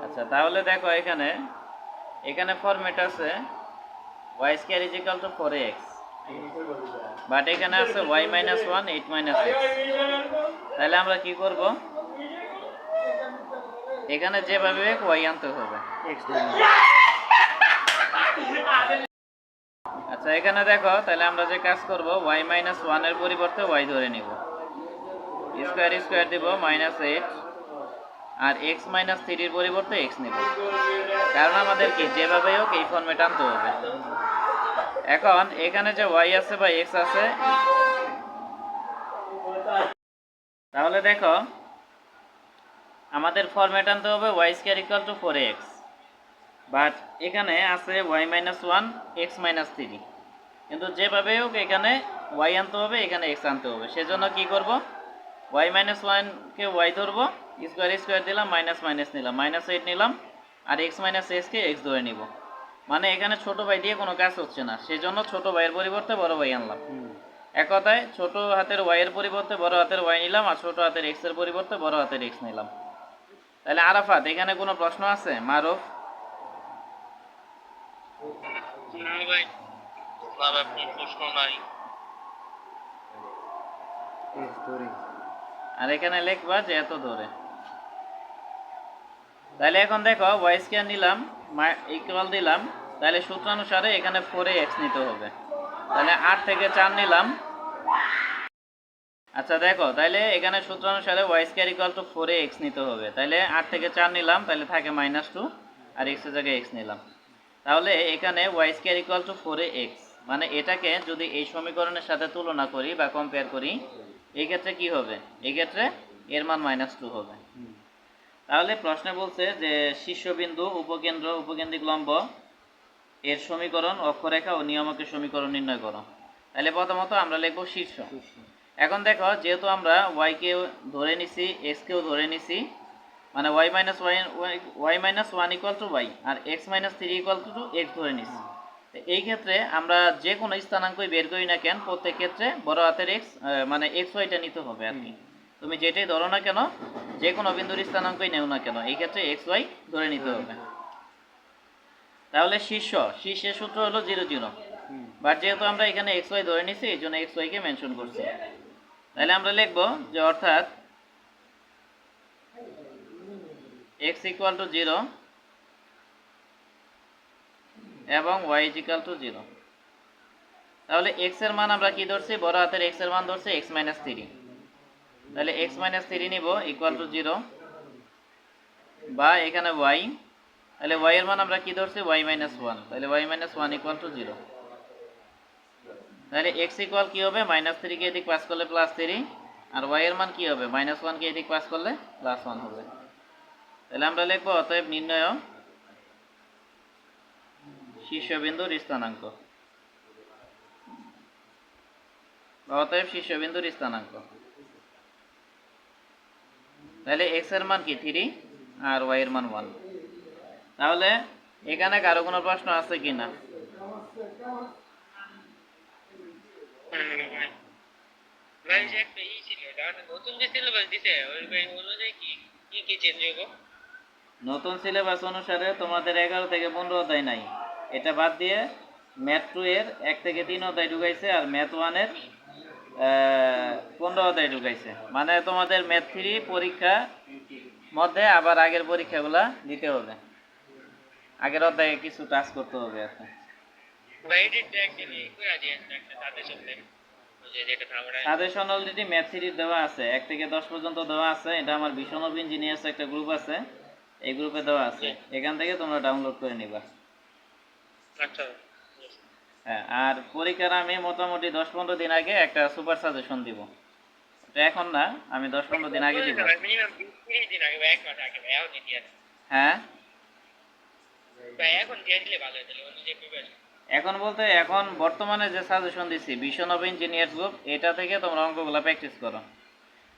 আচ্ছা, তাহলে দেখো এখানে এখানে ফরম্যাট আছে y square is equal to 4x, but এখানে আছে y মাইনাস 1 8 মাইনাস x। তাহলে আমরা কি করব, এখানে যেভাবে y আনতে হবে। আচ্ছা, এখানে দেখো তাহলে আমরা যে কাজ করব, y মাইনাস 1 এর পরিবর্তে y ধরে নিব, স্কয়ার স্কয়ার দিব মাইনাস 8, আর x মাইনাস 3 এর পরিবর্তে x নিব, কারণ আমাদের কি যেভাবে হোক এই ফর্মেট আনতে হবে। এখন এখানে যে y আছে বা x আছে, তাহলে দেখো আমাদের ফর্মেট আনতে হবে y square equal to 4x, but এখানে আছে y মাইনাস 1 x মাইনাস 3, কিন্তু যেভাবে হোক এখানে y আনতে হবে, এখানে x আনতে হবে। সেজন্য কি করব, y মাইনাস 1 কে y ধরবো, স্কয়ার স্কয়ার দিলাম, মাইনাস মাইনাস নিলাম, মাইনাস 8 নিলাম, আর x মাইনাস x কে x ধরে নিব। মানে এখানে ছোট ভাই দিয়ে কোনো কাজ হচ্ছে না, সেজন্য ছোট ভাইয়ের পরিবর্তে বড় ভাই আনলাম। এক কথায় ছোট হাতের y এর পরিবর্তে বড় হাতের y নিলাম, আর ছোট হাতের x এর পরিবর্তে বড় হাতের x নিলাম। তাহলে আরাফাত, এখানে কোনো প্রশ্ন আছে? মারুফ? না ভাই, না ভাই, কোনো প্রশ্ন নাই। আর এখানে লিখবা যে এত ধরে। তাহলে এখন দেখো y স্কয়ার নিলাম, ইকুয়াল দিলাম, তাহলে সূত্র অনুসারে এখানে 4x নিতে হবে। তাহলে 8 থেকে 4 নিলাম। আচ্ছা দেখো, তাহলে এখানে সূত্র অনুসারে y square equal to 4x নিতে হবে। তাহলে 8 থেকে 4 নিলাম, তাহলে থাকে -2, আর x এর জায়গায় x নিলাম। তাহলে এখানে y square equal to 4x, মানে এটাকে যদি এই সমীকরণের সাথে তুলনা করি বা কম্পেয়ার করি, এই ক্ষেত্রে কি হবে? এই ক্ষেত্রে এর মান -2 হবে। তাহলে প্রশ্নে বলছে যে শীর্ষবিন্দু, উপকেন্দ্র, উপকেন্দ্রিক লম্ব এর সমীকরণ, অক্ষরেখা ও নিয়ামকের সমীকরণ নির্ণয় করো। তাহলে প্রথমত আমরা লিখব শীর্ষ। এখন দেখো, যেহেতু আমরা y কে ধরে নিছি, x কেও ধরে নিছি, মানে y minus 1 equal to y আর x minus 3 equal to x ধরে নিছি। এই ক্ষেত্রে আমরা যে কোনো স্থানাঙ্কই বের করি না কেন, প্রত্যেক ক্ষেত্রে বড় হাতের x, মানে x yটা নিতে হবে আর কি। তুমি যেটাই ধরো না কেন, যে কোনো বিন্দুর স্থানাঙ্কই নেও না কেন, এই ক্ষেত্রে x y ধরে নিতে হবে। তাহলে শীর্ষের সূত্র হলো 0 0, বাট যেহেতু আমরা এখানে x y ধরে নিছি, এই জন্য x y কে মেনশন করছি। তাহলে আমরা লিখব যে অর্থাৎ x ইকুয়াল টু 0 এবং y ইকুয়াল টু 0। তাহলে x এর মান আমরা কি ধরছি? বড় হাতের x এর মান ধরছি x মাইনাস 3। তাহলে x মাইনাস 3 নিব ইকুয়াল টু 0, বা এখানে y, তাহলে y এর মান আমরা কি ধরছি? y minus 1। তাহলে y মাইনাস 1 ইকুয়াল টু 0। তাহলে x ইকুয়াল কি হবে? -3 কে এদিক পাস করলে +3, আর y এর মান কি হবে? -1 কে এদিক পাস করলে +1 হবে। তাহলে আমরা লিখব অতএব নির্ণয় শীর্ষবিন্দুর স্থানাঙ্ক, অতএব শীর্ষবিন্দুর স্থানাঙ্ক। তাহলে x এর মান কি? 3, আর y এর মান 1। তাহলে এখানে কারো কোনো প্রশ্ন আছে কিনা? ভাই, যে একটা ছিল, নতুন যে সিলেবাস দিছে, ওই অনুযায়ী কি কি কি চেঞ্জ হবে? নতুন সিলেবাস অনুসারে তোমাদের 11 থেকে 15 অধ্যায় নাই, এটা বাদ দিয়ে ম্যাথ 2 এর 1 থেকে 3 অধ্যায় ঢুকাইছে, আর ম্যাথ 1 এর 15 অধ্যায় ঢুকাইছে। মানে তোমাদের ম্যাথ 3 পরীক্ষা মধ্যে আবার আগের পরীক্ষাগুলা দিতে হবে, আগের অধ্যায়ে কিছু টাচ করতে হবে আর কি। ভাই, এটা একদিন করে দিয়েন একটা সাজেশন দেন, ওই যে যেটা থামড়া। সাজেশন অলরেডি ম্যাথ 3 দেওয়া আছে, 1 থেকে 10 পর্যন্ত দেওয়া আছে। এটা আমার বিশ্বনব ইঞ্জিনিয়ার্স একটা গ্রুপ আছে, এই গ্রুপে দেওয়া আছে, এখান থেকে তোমরা ডাউনলোড করে নিবা। আচ্ছা। হ্যাঁ, আর পরীক্ষার আমি মোটামুটি 10-15 দিন আগে একটা সুপার সাজেশন দিব। এটা এখন না, আমি 10-15 দিন আগে দিব। মিনিমাম 20 দিন আগে বা 1 মাস আগে ভাই, এখন দিয়ে দেন হ্যাঁ ভাই, এখন দিয়ে দিলে ভালো হয়, তাহলে অনুযায়ী প্রিপারেশন। এখন বলতে এখন বর্তমানে যে সাজেশন দিছি বিশ্বনব ইঞ্জিনিয়ার্স গ্রুপ, এটা থেকে তোমরা অঙ্কগুলো প্র্যাকটিস করো।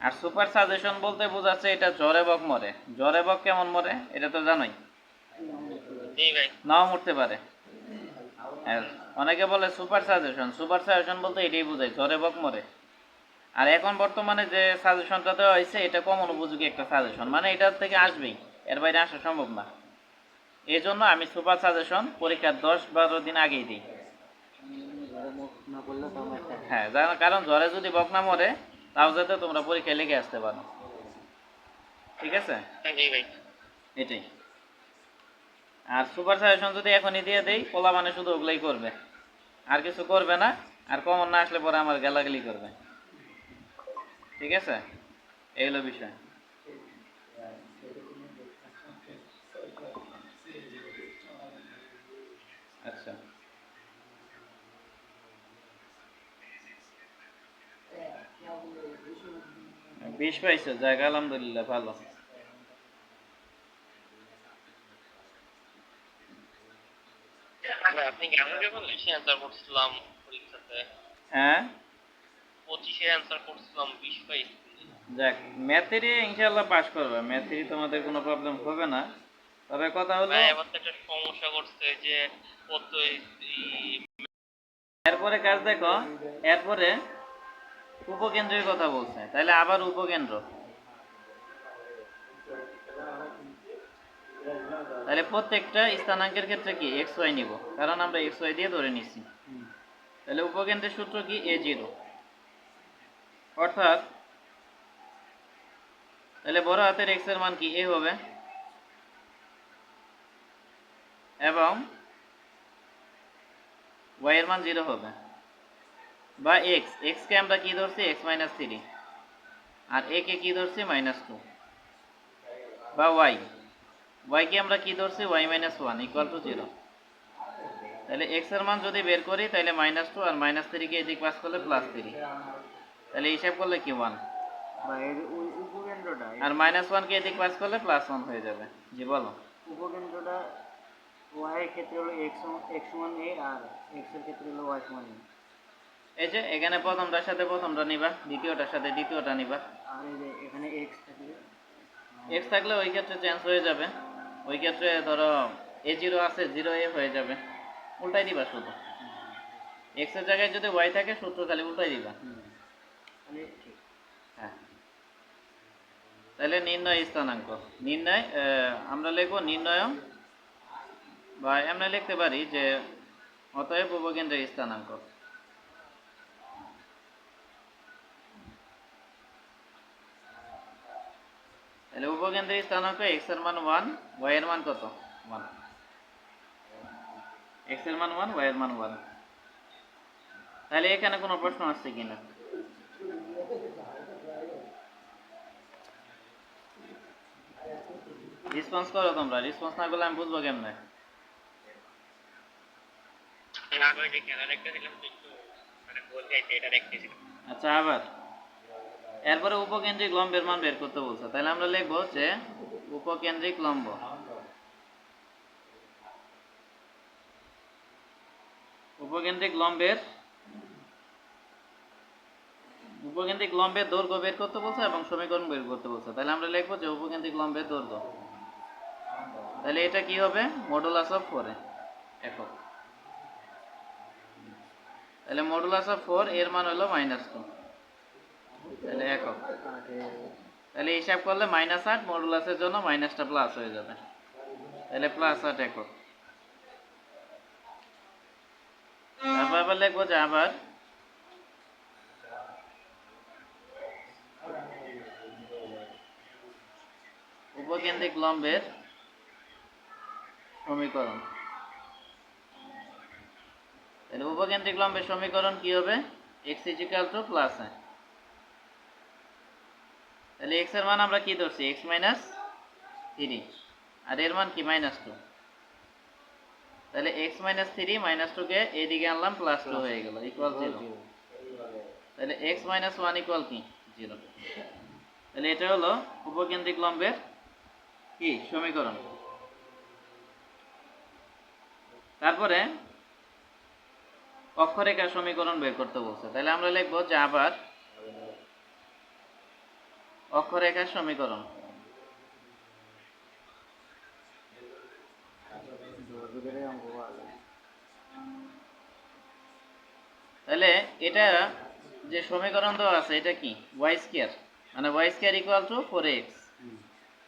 আর সুপার সাজেশন বলতে বোঝাচ্ছে এটা জ্বরে বক মরে। জ্বরে বক কেমন মরে এটা তো জানোই, জি ভাই। নাও মরতে পারে। আর অনেকে বলে সুপার সাজেশন, সুপার সাজেশন বলতে এটাই বোঝায় জ্বরে বক মরে। আর এখন বর্তমানে যে সাজেশনটা দেওয়া হয়েছে এটা কমন উপযোগী একটা সাজেশন, মানে এটার থেকে আসবেই, এর বাইরে আসা সম্ভব না। এই জন্য আমি সুপার সাজেশন পরীক্ষার 10-12 দিন আগেই দিই। হ্যাঁ, কারণ জ্বরে যদি বক না মরে তাও যাতে তোমরা পরীক্ষায় লেগে আসতে পারো। ঠিক আছে, জি ভাই। এটাই। আর সুপার সাজেশন যদি এখনই দিয়ে দেই, পোলা মানে শুধু ওগুলাই করবে, আর কিছু করবে না। আর কমন না আসলে পরে আমার গালাগালি করবে। ঠিক আছে, এই হলো বিষয়। আচ্ছা, 20 পাইছো, যাক আলহামদুলিল্লাহ, ভালো। ভাই, আপনি কি আমাকে বললেন সে অ্যান্সার করছিলাম পরীক্ষাতে, হ্যাঁ, 25-এ অ্যান্সার করছিলাম 20 পাইছি। যাক, ম্যাথেরই ইনশাল্লাহ পাস করবে, ম্যাথেরই তোমাদের কোনো প্রবলেম হবে না। তবে কথা হলো, ভাই এবার তো একটা সমস্যা করছে যে কত এরপরে কাজ দেখো, এরপরে উপকেন্দ্রের কথা বলছে, তাহলে আবার উপকেন্দ্র, তাহলে প্রত্যেকটা স্থানাঙ্কের ক্ষেত্রে কি এক্স ওয়াই নিব, কারণ আমরা এক্স ওয়াই দিয়ে ধরে নিচ্ছি। তাহলে উপকেন্দ্রের সূত্র কি a0, অর্থাৎ তাহলে বড় হাতের এক্স এর মান কি a হবে, এবং y এর মান 0 হবে, বা x কে আমরা কি ধরছি x - 3, আর a কে কি ধরছি -2, বা y কে আমরা কি ধরছি y - 1 = 0। তাহলে x এর মান যদি বের করি তাহলে -2 আর -3 কে এদিক পাস করলে +3, তাহলে হিসাব করলে কি 1, আর -1 কে এদিক পাস করলে +1 হয়ে যাবে। জি বলো। উপকেন্দ্রটা y এর ক্ষেত্রে হলো x সমান a আর x এর ক্ষেত্রে হলো y সমান a। এই যে এখানে প্রথমটার সাথে প্রথমটা নিবা, দ্বিতীয়টার সাথে দ্বিতীয়টা নিবা। আর এই যে এখানে x থাকলে x থাকলে ওই ক্ষেত্রে চেঞ্জ হয়ে যাবে, ওই ক্ষেত্রে ধরো a0 আছে 0a হয়ে যাবে, উল্টাই দিবা শুধু। x এর জায়গায় যদি y থাকে সূত্র খালি উল্টাই দিবা। তাহলে ঠিক। হ্যাঁ, তাহলে নির্ণয় স্থানাঙ্ক, নির্ণয় আমরা লিখবো নির্ণয়, বা আমরা লিখতে পারি যে অতএব উপকেন্দ্রের স্থানাঙ্ক। তাহলে উপকেন্দ্রের স্থানাঙ্ক x এর মান 1, y এর মান কত 1, x এর মান 1, y এর মান 1। তাহলে এখানে কোনো প্রশ্ন আসছে কিনা? রেসপন্স করো তোমরা, রেসপন্স না করলে আমি বুঝবো কেমনে? আগে যে খেলার একটা দিলাম তো একটু মানে ভুল যাইছে, এটা দেখতেছিলাম। আচ্ছা, আবার এরপরে উপকেন্দ্রিক লম্বের মান বের করতে বলছে, তাহলে আমরা লিখবো যে উপকেন্দ্রিক লম্ব, উপকেন্দ্রিক লম্বের দৈর্ঘ্য বের করতে বলছে এবং সমীকরণ বের করতে বলছে। তাহলে আমরা লিখবো যে উপকেন্দ্রিক লম্বের দৈর্ঘ্য, তাহলে এটা কি হবে মডুলাস অফ 4 একক। তাহলে মডুলাস অফ 4 এর মান হলো -2, তাহলে একক। তাহলে হিসাব করলে -8 মডুলাসের জন্য মাইনাসটা প্লাস হয়ে যাবে, তাহলে +8 একক। তারপর আবার লিখবো যে আবার উপকেন্দ্রিক লম্বের সমীকরণ, তাহলে উপকেন্দ্রিক লম্বের সমীকরণ কি হবে x + a। তাহলে x এর মান আমরা কি ধরছি x - 3, আর এর মান কি -2, তাহলে x - 3 -2 কে এদিকে আনলাম +2 হয়ে গেল = 0, তাহলে x - 1 = কি 0। তাহলে এটা হলো উপকেন্দ্রিক লম্বের কি সমীকরণ। তারপরে অক্ষরেখার সমীকরণ বের করতে বলছে, তাহলে আমরা লিখবো যে আবার অক্ষরেখার সমীকরণ, তাহলে এটা যে সমীকরণ দেওয়া আছে এটা কি ওয়াই স্কয়ার, মানে y square equal to 4x।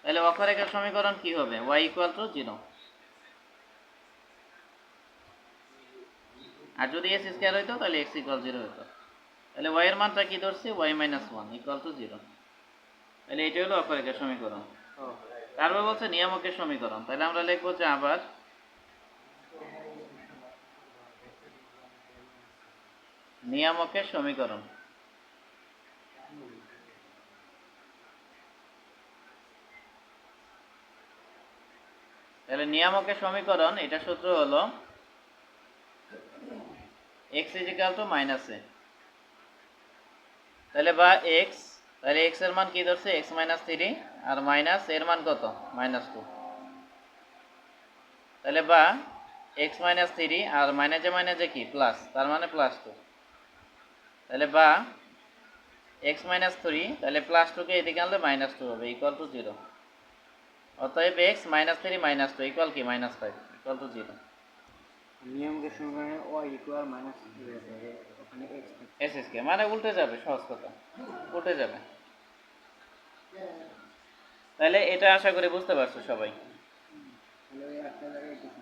তাহলে অক্ষরেখার সমীকরণ কি হবে y ইকুয়াল টু 0। আর যদি s স্কয়ার হইতো তাহলে x ইকুয়াল 0 হতো। তাহলে y এর মানটা কি ধরছি y মাইনাস 1 ইকুয়াল টু 0। তাহলে এটা হলো অক্ষরেখার সমীকরণ। তারপর বলছে নিয়ামকের সমীকরণ, তাহলে আমরা লিখবো যে আবার নিয়ামকের সমীকরণ। তাহলে নিয়ামকের সমীকরণ এটা সূত্র হলো x is equal to minus a। তাহলে বা x, তাহলে x এর মান কি ধরছে x মাইনাস 3 আর মাইনাস এর মান কত মাইনাস 2। তাহলে বা x মাইনাস 3 আর মাইনাসে কি প্লাস, তার মানে প্লাস 2। তাহলে বা x মাইনাস 3, তাহলে প্লাস 2 কে এদিকে আনলে মাইনাস 2 হবে ইকুয়াল টু 0। অতএব x মাইনাস 3 মাইনাস 2 ইকুয়াল কি মাইনাস 5 ইকুয়াল টু 0। নিয়মকে সমীকরণে y ইকুয়াল মাইনাস ওখানে x এস এস কে মানে উল্টে যাবে, সহজ কথা উল্টে যাবে। তাহলে এটা আশা করি বুঝতে পারছো সবাই। তাহলে ওই একটা জায়গায় কিছু